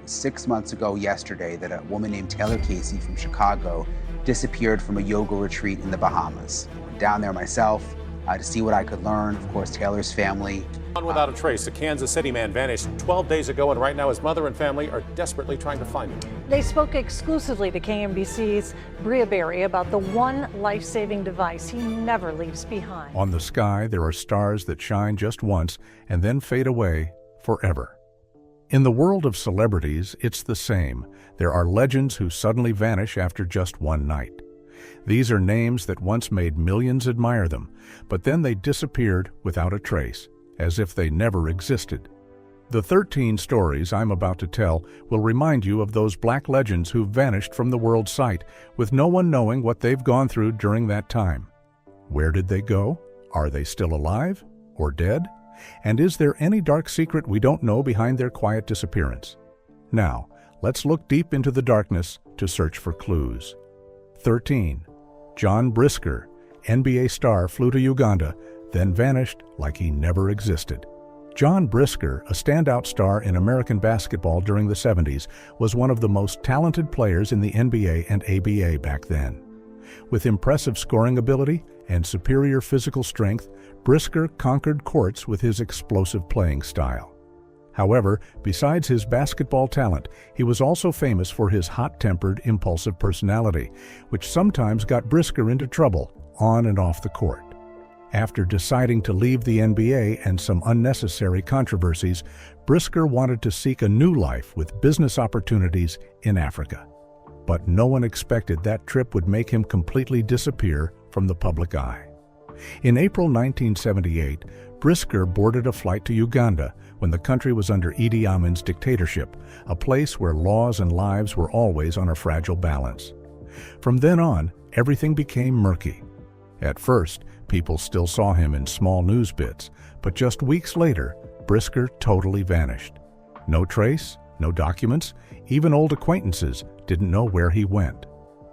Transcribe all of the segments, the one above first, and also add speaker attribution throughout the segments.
Speaker 1: 6 months ago yesterday that a woman named Taylor Casey from Chicago disappeared from a yoga retreat in the Bahamas. I went down there myself to see what I could learn. Of course, Taylor's family.
Speaker 2: Without a trace, a Kansas City man vanished 12 days ago, and right now his mother and family are desperately trying to find him.
Speaker 3: They spoke exclusively to KMBC's Bria Berry about the one life-saving device he never leaves behind.
Speaker 4: On the sky, there are stars that shine just once and then fade away forever. In the world of celebrities, it's the same. There are legends who suddenly vanish after just one night. These are names that once made millions admire them, but then they disappeared without a trace, as if they never existed. The 13 stories I'm about to tell will remind you of those black legends who vanished from the world's sight, with no one knowing what they've gone through during that time. Where did they go? Are they still alive or dead? And is there any dark secret we don't know behind their quiet disappearance? Now, let's look deep into the darkness to search for clues. 13. John Brisker, NBA star, flew to Uganda, then vanished like he never existed. John Brisker, a standout star in American basketball during the 70s, was one of the most talented players in the NBA and ABA back then. With impressive scoring ability and superior physical strength, Brisker conquered courts with his explosive playing style. However, besides his basketball talent, he was also famous for his hot-tempered, impulsive personality, which sometimes got Brisker into trouble on and off the court. After deciding to leave the NBA and some unnecessary controversies, Brisker wanted to seek a new life with business opportunities in Africa. But no one expected that trip would make him completely disappear from the public eye. In April 1978, Brisker boarded a flight to Uganda when the country was under Idi Amin's dictatorship, a place where laws and lives were always on a fragile balance. From then on, everything became murky. At first, people still saw him in small news bits, but just weeks later, Brisker totally vanished. No trace, no documents, even old acquaintances didn't know where he went.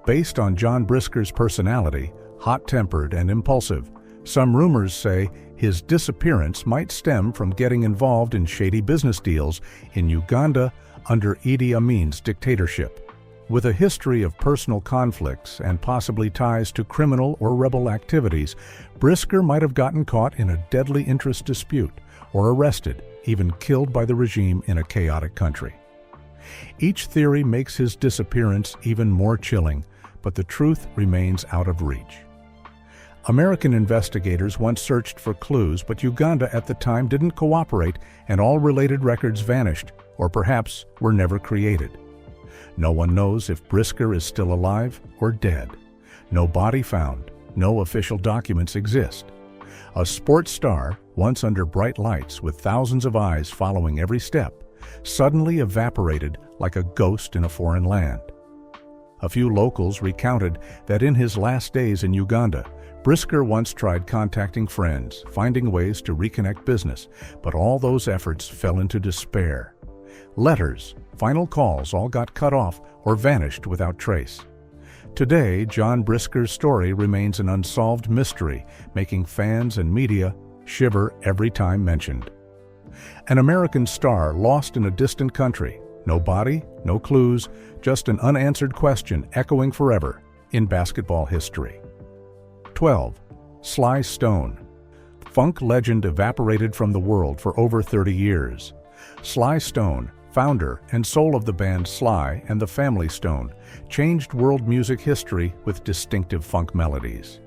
Speaker 4: Based on John Brisker's personality, hot-tempered and impulsive, some rumors say his disappearance might stem from getting involved in shady business deals in Uganda under Idi Amin's dictatorship. With a history of personal conflicts and possibly ties to criminal or rebel activities, Brisker might have gotten caught in a deadly interest dispute or arrested, even killed by the regime in a chaotic country. Each theory makes his disappearance even more chilling, but the truth remains out of reach. American investigators once searched for clues, but Uganda at the time didn't cooperate, and all related records vanished, or perhaps were never created. No one knows if Brisker is still alive or dead. No body found, no official documents exist. A sports star, once under bright lights with thousands of eyes following every step, suddenly evaporated like a ghost in a foreign land. A few locals recounted that in his last days in Uganda, Brisker once tried contacting friends, finding ways to reconnect business, but all those efforts fell into despair. Letters, final calls all got cut off or vanished without trace. Today, John Brisker's story remains an unsolved mystery, making fans and media shiver every time mentioned. An American star lost in a distant country. No body, no clues, just an unanswered question echoing forever in basketball history. 12. Sly Stone. Funk legend evaporated from the world for over 30 years. Sly Stone, founder and soul of the band Sly and the Family Stone, changed world music history with distinctive funk melodies.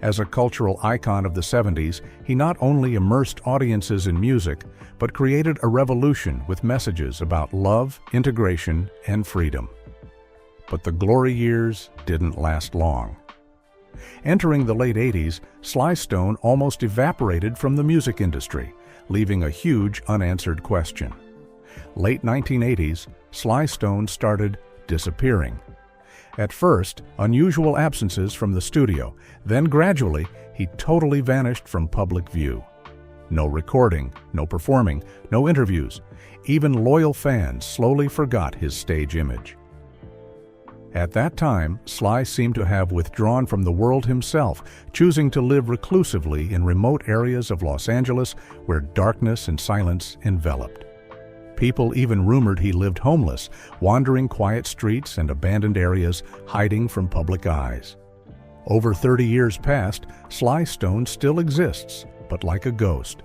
Speaker 4: As a cultural icon of the 70s, he not only immersed audiences in music, but created a revolution with messages about love, integration, and freedom. But the glory years didn't last long. Entering the late 80s, Sly Stone almost evaporated from the music industry, leaving a huge unanswered question. Late 1980s, Sly Stone started disappearing. At first, unusual absences from the studio, then gradually, he totally vanished from public view. No recording, no performing, no interviews. Even loyal fans slowly forgot his stage image. At that time, Sly seemed to have withdrawn from the world himself, choosing to live reclusively in remote areas of Los Angeles where darkness and silence enveloped. People even rumored he lived homeless, wandering quiet streets and abandoned areas, hiding from public eyes. Over 30 years past, Sly Stone still exists, but like a ghost.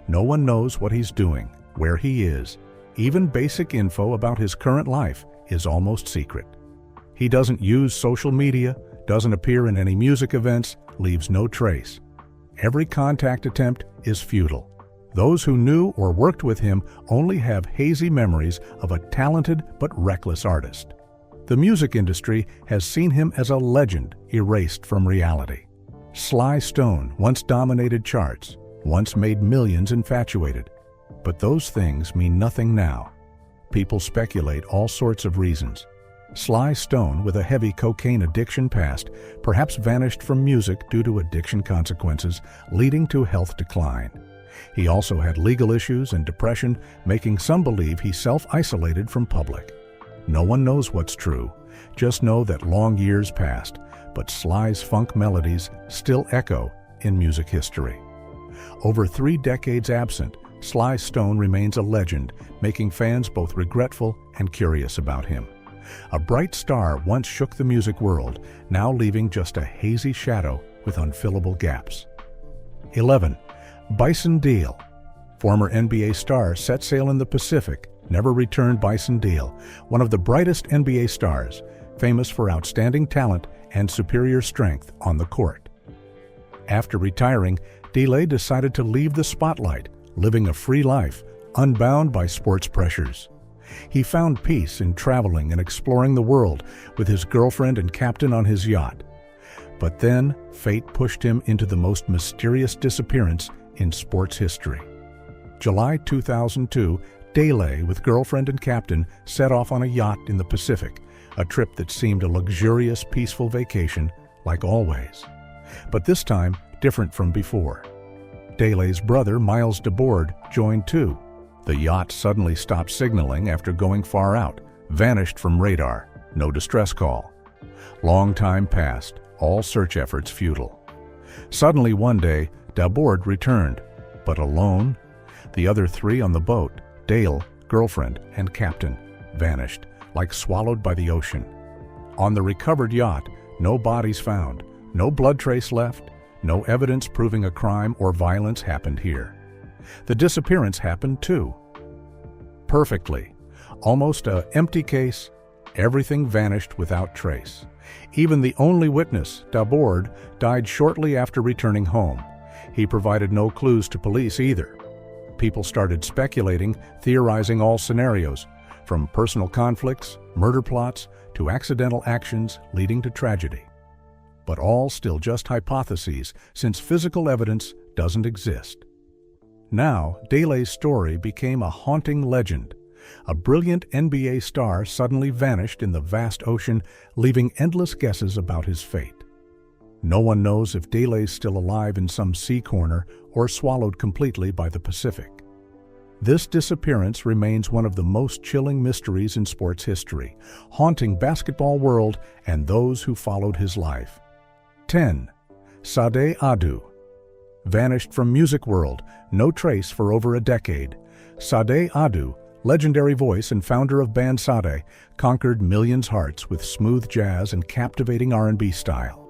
Speaker 4: No one knows what he's doing, where he is. Even basic info about his current life is almost secret. He doesn't use social media, doesn't appear in any music events, leaves no trace. Every contact attempt is futile. Those who knew or worked with him only have hazy memories of a talented but reckless artist. The music industry has seen him as a legend erased from reality. Sly Stone once dominated charts, once made millions infatuated. But those things mean nothing now. People speculate all sorts of reasons. Sly Stone, with a heavy cocaine addiction past, perhaps vanished from music due to addiction consequences, leading to health decline. He also had legal issues and depression, making some believe he self-isolated from public. No one knows what's true. Just know that long years passed, but Sly's funk melodies still echo in music history. Over 3 decades absent, Sly Stone remains a legend, making fans both regretful and curious about him. A bright star once shook the music world, now leaving just a hazy shadow with unfillable gaps. 11. Bison Dele. Former NBA star set sail in the Pacific, never returned. Bison Dele, one of the brightest NBA stars, famous for outstanding talent and superior strength on the court. After retiring, Dele decided to leave the spotlight, living a free life, unbound by sports pressures. He found peace in traveling and exploring the world with his girlfriend and captain on his yacht. But then, fate pushed him into the most mysterious disappearance in sports history. July 2002, Dele, with girlfriend and captain, set off on a yacht in the Pacific, a trip that seemed a luxurious, peaceful vacation, like always. But this time, different from before. Dele's brother, Miles DeBoard, joined too. The yacht suddenly stopped signaling after going far out, vanished from radar, no distress call. Long time passed, all search efforts futile. Suddenly one day, DeBoard returned, but alone. The other 3 on the boat, Dele, girlfriend, and captain, vanished, like swallowed by the ocean. On the recovered yacht, no bodies found, no blood trace left, no evidence proving a crime or violence happened here. The disappearance happened too. Perfectly. Almost an empty case, everything vanished without trace. Even the only witness, DeBoard, died shortly after returning home. He provided no clues to police either. People started speculating, theorizing all scenarios, from personal conflicts, murder plots, to accidental actions leading to tragedy. But all still just hypotheses, since physical evidence doesn't exist. Now, Dele's story became a haunting legend. A brilliant NBA star suddenly vanished in the vast ocean, leaving endless guesses about his fate. No one knows if Dele's still alive in some sea corner or swallowed completely by the Pacific. This disappearance remains one of the most chilling mysteries in sports history, haunting basketball world and those who followed his life. 10. Sade Adu. Vanished from music world, no trace for over a decade. Sade Adu, legendary voice and founder of band Sade, conquered millions' hearts with smooth jazz and captivating R&B style.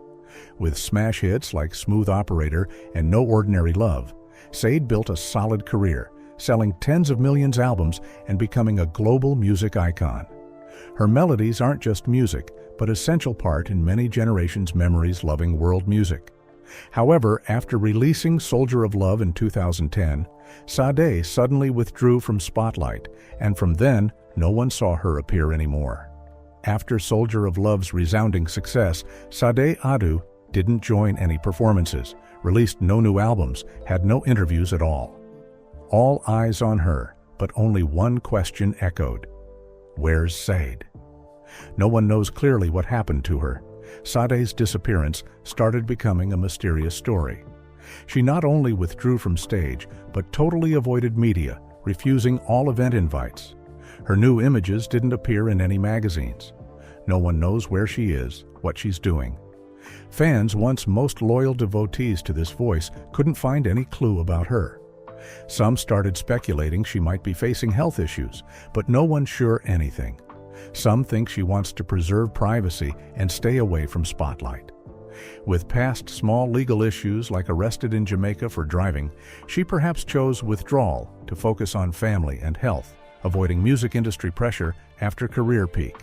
Speaker 4: With smash hits like Smooth Operator and No Ordinary Love, Sade built a solid career, selling tens of millions albums and becoming a global music icon. Her melodies aren't just music, but essential part in many generations' memories loving world music. However, after releasing Soldier of Love in 2010, Sade suddenly withdrew from spotlight, and from then, no one saw her appear anymore. After Soldier of Love's resounding success, Sade Adu didn't join any performances, released no new albums, had no interviews at all. All eyes on her, but only one question echoed. Where's Sade? No one knows clearly what happened to her. Sade's disappearance started becoming a mysterious story. She not only withdrew from stage, but totally avoided media, refusing all event invites. Her new images didn't appear in any magazines. No one knows where she is, what she's doing. Fans, once most loyal devotees to this voice, couldn't find any clue about her. Some started speculating she might be facing health issues, but no one's sure anything. Some think she wants to preserve privacy and stay away from spotlight. With past small legal issues like arrested in Jamaica for driving, she perhaps chose withdrawal to focus on family and health, avoiding music industry pressure after career peak.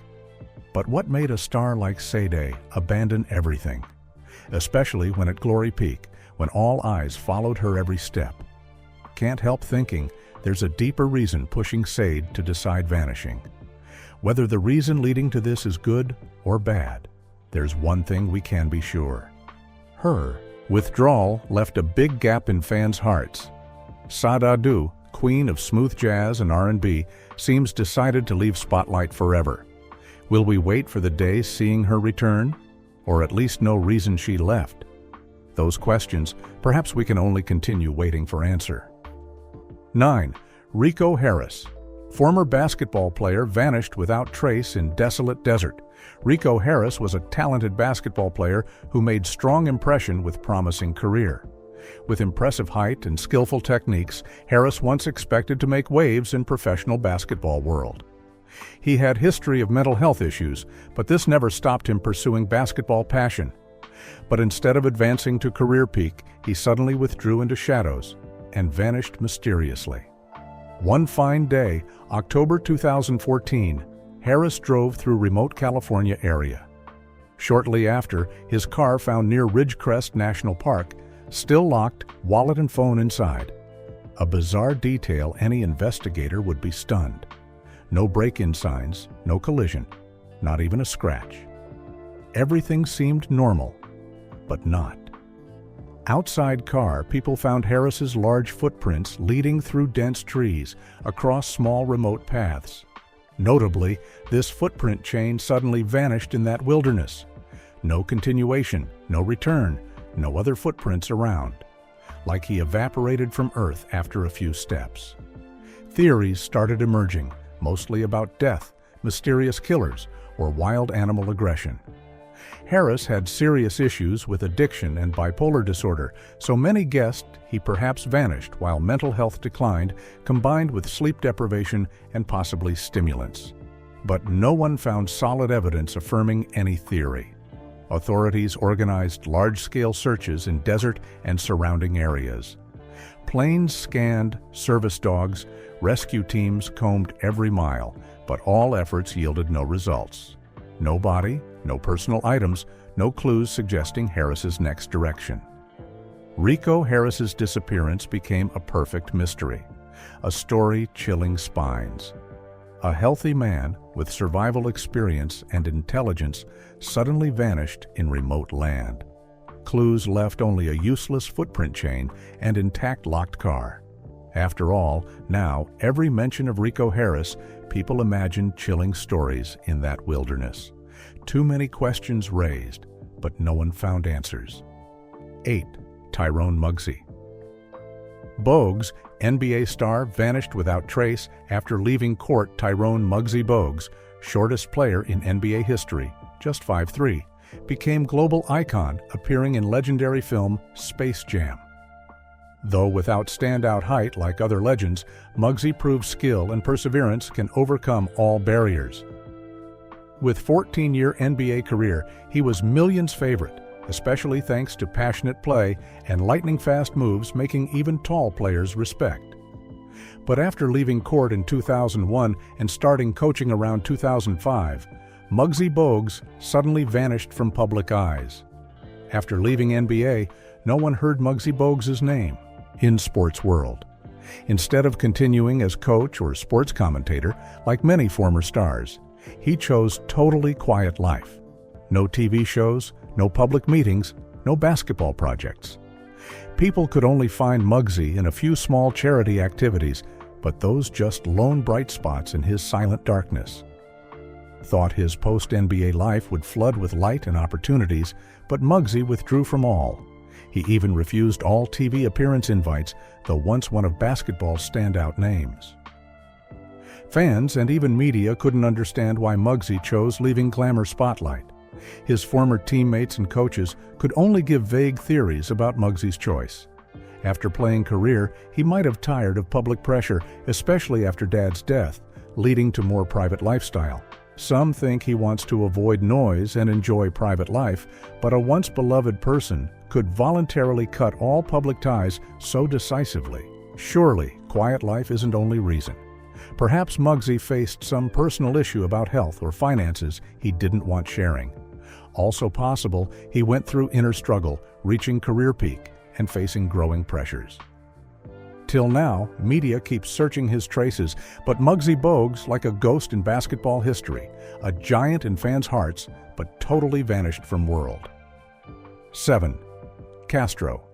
Speaker 4: But what made a star like Sade abandon everything? Especially when at glory peak, when all eyes followed her every step. Can't help thinking there's a deeper reason pushing Sade to decide vanishing. Whether the reason leading to this is good or bad, there's one thing we can be sure. Her withdrawal left a big gap in fans' hearts. Sade Adu, queen of smooth jazz and R&B, seems decided to leave spotlight forever. Will we wait for the day seeing her return? Or at least no reason she left? Those questions, perhaps we can only continue waiting for answer. 9. Rico Harris. Former basketball player vanished without trace in desolate desert. Rico Harris was a talented basketball player who made strong impression with promising career. With impressive height and skillful techniques, Harris once expected to make waves in professional basketball world. He had history of mental health issues, but this never stopped him pursuing basketball passion. But instead of advancing to career peak, he suddenly withdrew into shadows and vanished mysteriously. One fine day, October 2014, Harris drove through remote California area. Shortly after, his car found near Ridgecrest National Park, still locked, wallet and phone inside. A bizarre detail any investigator would be stunned. No break-in signs, no collision, not even a scratch. Everything seemed normal, but not. Outside car, people found Harris's large footprints leading through dense trees, across small remote paths. Notably, this footprint chain suddenly vanished in that wilderness. No continuation, no return, no other footprints around. Like he evaporated from Earth after a few steps. Theories started emerging, mostly about death, mysterious killers, or wild animal aggression. Harris had serious issues with addiction and bipolar disorder, so many guessed he perhaps vanished while mental health declined, combined with sleep deprivation and possibly stimulants. But no one found solid evidence affirming any theory. Authorities organized large-scale searches in desert and surrounding areas. Planes scanned, service dogs, rescue teams combed every mile, but all efforts yielded no results. No body, no personal items, no clues suggesting Harris's next direction. Rico Harris's disappearance became a perfect mystery, a story chilling spines. A healthy man with survival experience and intelligence suddenly vanished in remote land. Clues left only a useless footprint chain and intact locked car. After all, now, every mention of Rico Harris, people imagine chilling stories in that wilderness. Too many questions raised, but no one found answers. 8. Tyrone Bogues. Bogues, NBA star, vanished without trace after leaving court. Tyrone Bogues, shortest player in NBA history, just 5'3", became global icon, appearing in legendary film Space Jam. Though without standout height like other legends, Bogues proved skill and perseverance can overcome all barriers. With 14-year NBA career, he was millions' favorite, especially thanks to passionate play and lightning-fast moves making even tall players respect. But after leaving court in 2001 and starting coaching around 2005, Bogues suddenly vanished from public eyes. After leaving NBA, no one heard Bogues' name in sports world. Instead of continuing as coach or sports commentator like many former stars, he chose totally quiet life. No TV shows, no public meetings, no basketball projects. People could only find Bogues in a few small charity activities, but those just lone bright spots in his silent darkness. Thought his post-NBA life would flood with light and opportunities, but Bogues withdrew from all. He even refused all TV appearance invites, though once one of basketball's standout names. Fans and even media couldn't understand why Bogues chose leaving glamour spotlight. His former teammates and coaches could only give vague theories about Bogues' choice. After playing career, he might have tired of public pressure, especially after Dad's death, leading to more private lifestyle. Some think he wants to avoid noise and enjoy private life, but a once beloved person could voluntarily cut all public ties so decisively. Surely, quiet life isn't only reason. Perhaps Muggsy faced some personal issue about health or finances he didn't want sharing. Also possible, he went through inner struggle, reaching career peak and facing growing pressures. Till now, media keeps searching his traces, but Muggsy Bogues, like a ghost in basketball history, a giant in fans' hearts, but totally vanished from world. 7. Castro.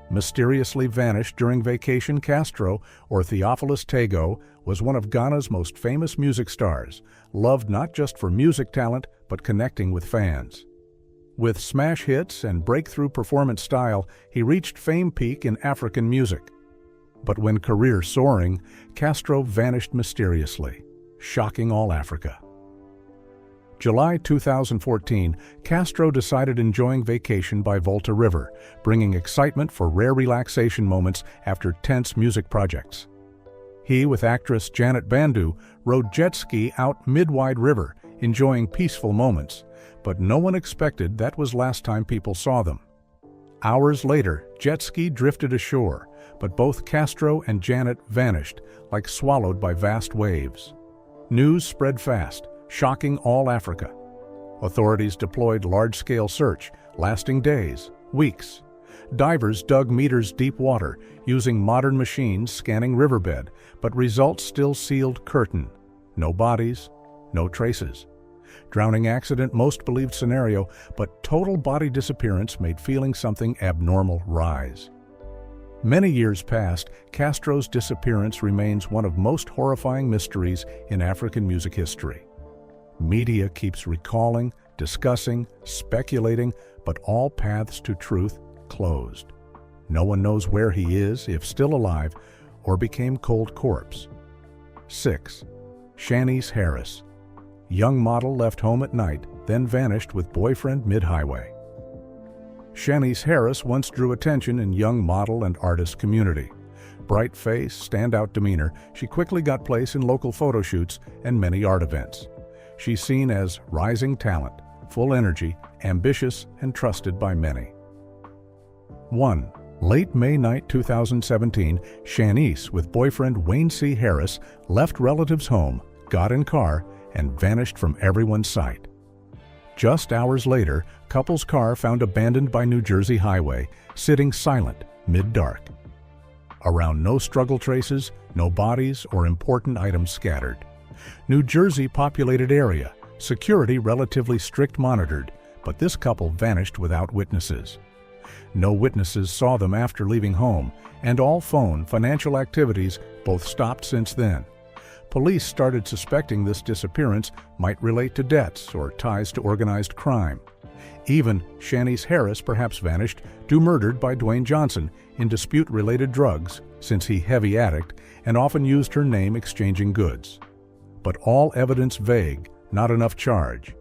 Speaker 4: Mysteriously vanished during vacation, Castro, or Theophilus Tego, was one of Ghana's most famous music stars, loved not just for music talent, but connecting with fans. With smash hits and breakthrough performance style, he reached fame peak in African music. But when career soaring, Castro vanished mysteriously, shocking all Africa. July 2014, Castro decided enjoying vacation by Volta River, bringing excitement for rare relaxation moments after tense music projects. He, with actress Janet Bandu, rode jet ski out mid-wide river, enjoying peaceful moments, but no one expected that was last time people saw them. Hours later, jet ski drifted ashore, but both Castro and Janet vanished, like swallowed by vast waves. News spread fast, shocking all Africa. Authorities deployed large-scale search, lasting days, weeks. Divers dug meters deep water, using modern machines scanning riverbed, but results still sealed curtain. No bodies, no traces. Drowning accident, most believed scenario, but total body disappearance made feeling something abnormal rise. Many years passed, Castro's disappearance remains one of most horrifying mysteries in African music history. Media keeps recalling, discussing, speculating, but all paths to truth closed. No one knows where he is, if still alive, or became cold corpse. 6. Shaniece Harris. Young model left home at night, then vanished with boyfriend mid-highway. Shaniece Harris once drew attention in young model and artist community. Bright face, standout demeanor, she quickly got place in local photo shoots and many art events. She's seen as rising talent, full energy, ambitious, and trusted by many. 1. Late May night 2017, Shaniece, with boyfriend Wayne C. Harris, left relatives' home, got in car, and vanished from everyone's sight. Just hours later, couple's car found abandoned by New Jersey highway, sitting silent, mid-dark. Around, no struggle traces, no bodies or important items scattered. New Jersey populated area, security relatively strict monitored, but this couple vanished without witnesses. No witnesses saw them after leaving home, and all phone, financial activities both stopped since then. Police started suspecting this disappearance might relate to debts or ties to organized crime. Even Shaniece Harris perhaps vanished, due murdered by Dwayne Johnson in dispute-related drugs, since he heavy addict and often used her name exchanging goods. But all evidence vague, not enough charge.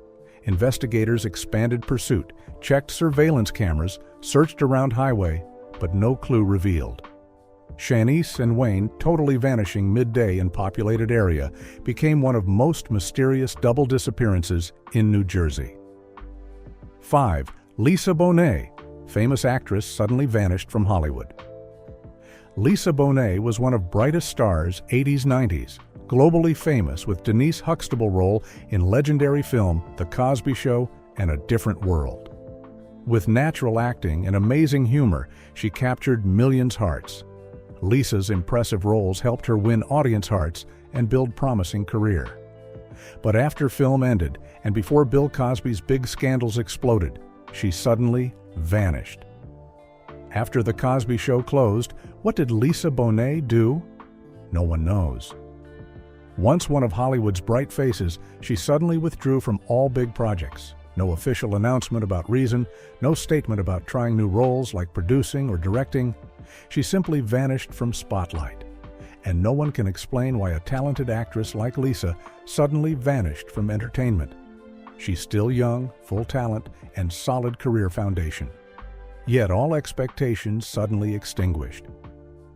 Speaker 4: Investigators expanded pursuit, checked surveillance cameras, searched around highway, but no clue revealed. Shaniece and Wayne, totally vanishing midday in populated area, became one of most mysterious double disappearances in New Jersey. 5. Lisa Bonet, famous actress, suddenly vanished from Hollywood. Lisa Bonet was one of brightest stars 80s-90s, globally famous with Denise Huxtable role in legendary film The Cosby Show and A Different World. With natural acting and amazing humor, she captured millions' hearts. Lisa's impressive roles helped her win audience hearts and build promising career. But after film ended, and before Bill Cosby's big scandals exploded, she suddenly vanished. After The Cosby Show closed, what did Lisa Bonet do? No one knows. Once one of Hollywood's bright faces, she suddenly withdrew from all big projects. No official announcement about reason, no statement about trying new roles like producing or directing. She simply vanished from spotlight. And no one can explain why a talented actress like Lisa suddenly vanished from entertainment. She's still young, full talent, and solid career foundation. Yet all expectations suddenly extinguished.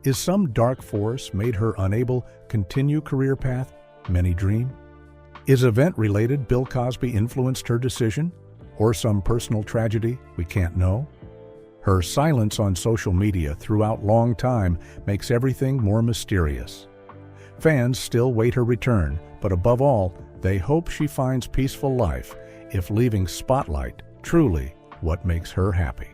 Speaker 4: Is some dark force made her unable continue career path many dream? Is event-related Bill Cosby influenced her decision? Or some personal tragedy we can't know? Her silence on social media throughout long time makes everything more mysterious. Fans still wait her return, but above all, they hope she finds peaceful life, if leaving spotlight truly what makes her happy.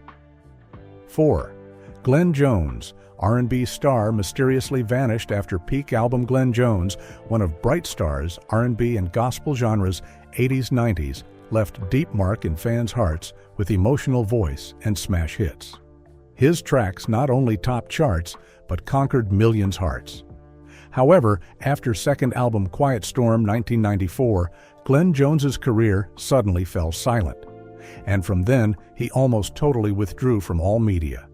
Speaker 4: 4. Glenn Jones, R&B star, mysteriously vanished after peak album. Glenn Jones, one of Bright Star's R&B and gospel genres 80s-90s, left deep mark in fans' hearts with emotional voice and smash hits. His tracks not only topped charts, but conquered millions' hearts. However, after second album Quiet Storm 1994, Glenn Jones's career suddenly fell silent. And from then, he almost totally withdrew from all media.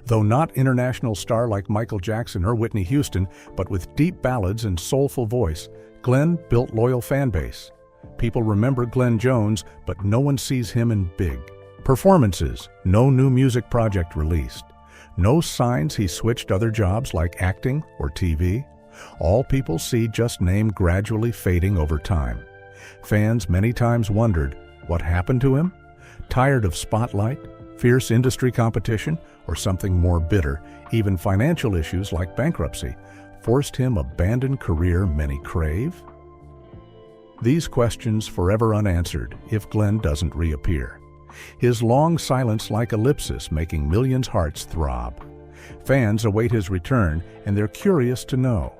Speaker 4: Though not international star like Michael Jackson or Whitney Houston, but with deep ballads and soulful voice, Glenn built loyal fan base. People remember Glenn Jones, but no one sees him in big performances. No new music project released. No signs he switched other jobs like acting or TV. All people see just name gradually fading over time. Fans many times wondered, what happened to him? Tired of spotlight, fierce industry competition, or something more bitter? Even financial issues like bankruptcy forced him abandon career many crave? These questions forever unanswered if Glenn doesn't reappear. His long silence like ellipsis making millions' hearts throb. Fans await his return and they're curious to know.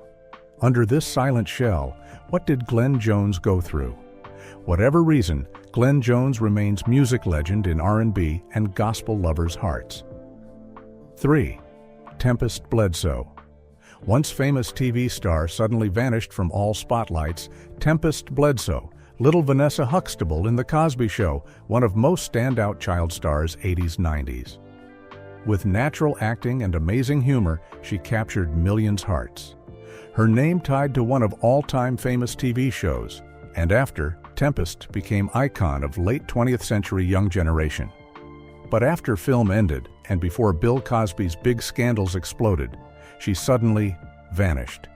Speaker 4: Under this silent shell, what did Glenn Jones go through? Whatever reason, Glenn Jones remains music legend in R&B and gospel lovers' hearts. 3. Tempest Bledsoe. Once famous TV star suddenly vanished from all spotlights, Tempest Bledsoe, little Vanessa Huxtable in The Cosby Show, one of most standout child stars 80s-90s. With natural acting and amazing humor, she captured millions' hearts. Her name tied to one of all-time famous TV shows, and after, Tempest became icon of late 20th century young generation. But after film ended, and before Bill Cosby's big scandals exploded, she suddenly vanished.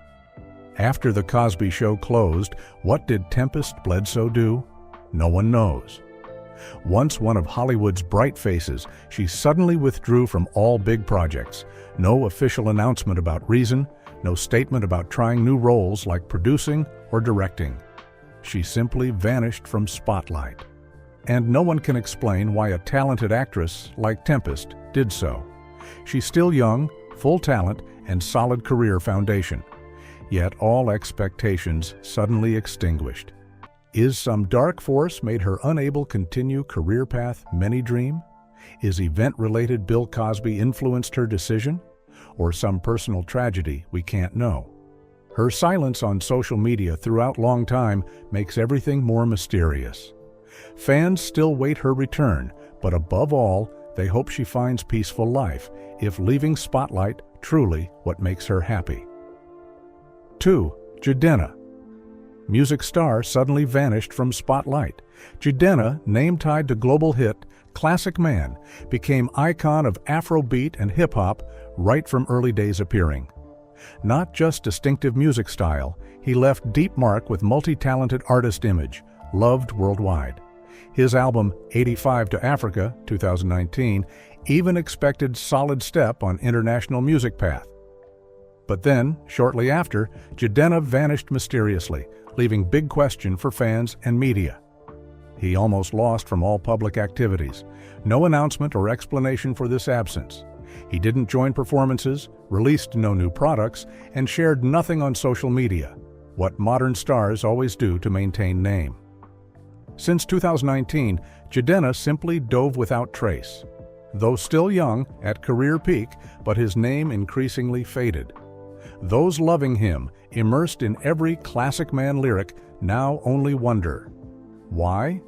Speaker 4: After The Cosby Show closed, what did Tempest Bledsoe do? No one knows. Once one of Hollywood's bright faces, she suddenly withdrew from all big projects. No official announcement about reason, no statement about trying new roles like producing or directing. She simply vanished from spotlight. And no one can explain why a talented actress like Tempest did so. She's still young, full talent, and solid career foundation. Yet all expectations suddenly extinguished. Is some dark force made her unable continue career path many dream? Is event-related Bill Cosby influenced her decision? Or some personal tragedy we can't know? Her silence on social media throughout long time makes everything more mysterious. Fans still wait her return, but above all, they hope she finds peaceful life, if leaving spotlight truly what makes her happy. 2. Jidenna. Music star suddenly vanished from spotlight. Jidenna, name tied to global hit Classic Man, became icon of Afrobeat and hip-hop right from early days appearing. Not just distinctive music style, he left deep mark with multi-talented artist image, loved worldwide. His album 85 to Africa, 2019, even expected solid step on international music path. But then, shortly after, Jidenna vanished mysteriously, leaving big question for fans and media. He almost lost from all public activities. No announcement or explanation for this absence. He didn't join performances, released no new products, and shared nothing on social media, what modern stars always do to maintain name. Since 2019, Jidenna simply dove without trace. Though still young, at career peak, but his name increasingly faded. Those loving him, immersed in every Classic Man lyric, now only wonder. Why?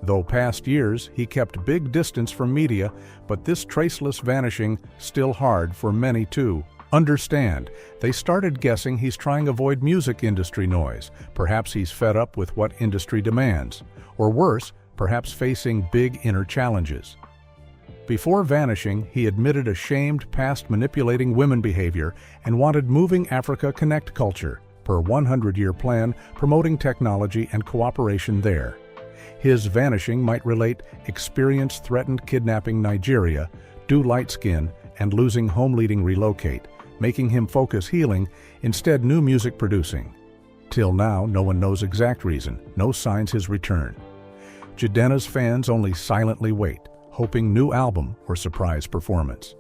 Speaker 4: Though past years he kept big distance from media, but this traceless vanishing still hard for many to understand. They started guessing he's trying to avoid music industry noise. Perhaps he's fed up with what industry demands. Or worse, perhaps facing big inner challenges. Before vanishing, he admitted a shamed past manipulating women behavior and wanted moving Africa Connect culture, per 100-year plan promoting technology and cooperation there. His vanishing might relate experience threatened kidnapping Nigeria, do light skin, and losing home leading relocate, making him focus healing, instead new music producing. Till now, no one knows exact reason, no signs his return. Jidenna's fans only silently wait, hoping new album or surprise performance.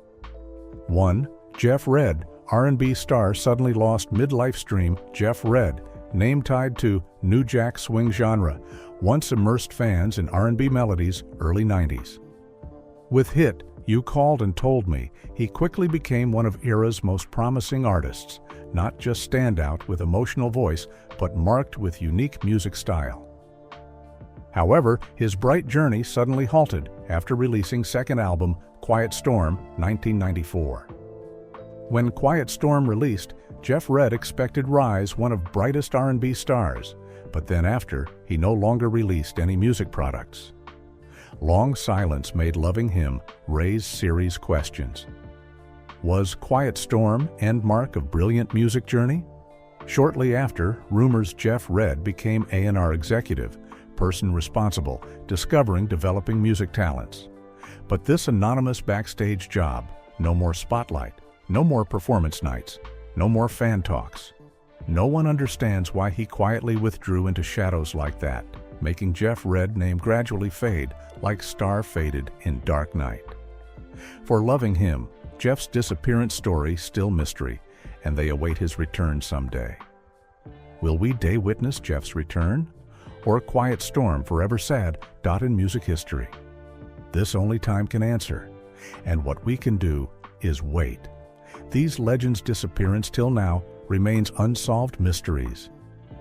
Speaker 4: 1. Jeff Redd, R&B star suddenly lost midlife stream. Jeff Redd, name tied to New Jack Swing genre, once immersed fans in R&B melodies early 90s. With hit You Called and Told Me, he quickly became one of era's most promising artists, not just standout with emotional voice, but marked with unique music style. However, his bright journey suddenly halted after releasing second album, Quiet Storm, 1994. When Quiet Storm released, Jeff Redd expected rise one of brightest R&B stars, but then after, he no longer released any music products. Long silence made Loving Him raise serious questions. Was Quiet Storm end mark of brilliant music journey? Shortly after, rumors Jeff Redd became A&R executive, person responsible, discovering developing music talents. But this anonymous backstage job, no more spotlight, no more performance nights, no more fan talks. No one understands why he quietly withdrew into shadows like that, making Jeff Redd's name gradually fade like star faded in dark night. For Loving Him, Jeff's disappearance story still mystery, and they await his return someday. Will we day witness Jeff's return? Or a Quiet Storm forever sad dot in music history? This only time can answer, and what we can do is wait. These legends' disappearance till now remains unsolved mysteries.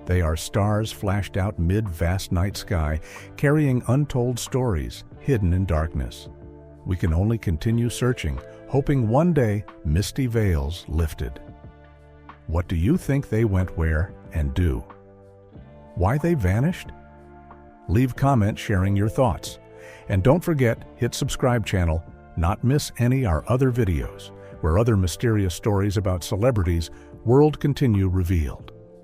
Speaker 4: They are stars flashed out mid-vast night sky, carrying untold stories hidden in darkness. We can only continue searching, hoping one day misty veils lifted. What do you think they went where and do? Why they vanished? Leave comment sharing your thoughts. And don't forget, hit subscribe channel, not miss any our other videos, where other mysterious stories about celebrities world continue revealed.